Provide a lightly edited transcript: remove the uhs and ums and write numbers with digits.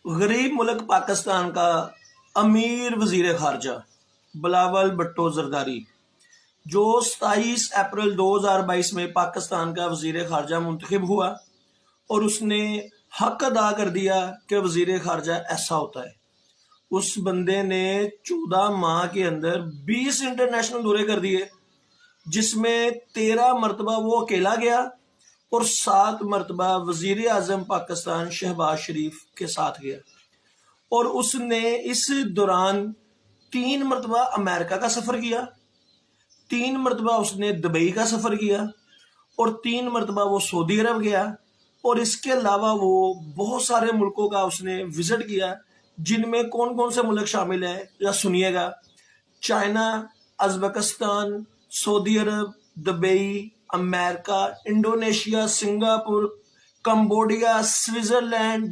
غریب ملک پاکستان کا امیر وزیر خارجہ بلاول بھٹو زرداری جو 27 اپریل 2022 میں پاکستان کا وزیر خارجہ منتخب ہوا اور اس نے حق ادا کر دیا کہ وزیر خارجہ ایسا ہوتا ہے۔ اس بندے نے 14 ماہ کے اندر 20 انٹرنیشنل دورے کر دیے، جس میں 13 مرتبہ وہ اکیلا گیا اور 7 مرتبہ وزیر اعظم پاکستان شہباز شریف کے ساتھ گیا، اور اس نے اس دوران 3 مرتبہ امریکہ کا سفر کیا، 3 مرتبہ اس نے دبئی کا سفر کیا، اور 3 مرتبہ وہ سعودی عرب گیا، اور اس کے علاوہ وہ بہت سارے ملکوں کا اس نے وزٹ کیا، جن میں کون کون سے ملک شامل ہیں یا سنیے گا: چائنا، ازبکستان، سعودی عرب، دبئی، امریکہ، انڈونیشیا، سنگاپور، کمبوڈیا، سوئٹزرلینڈ،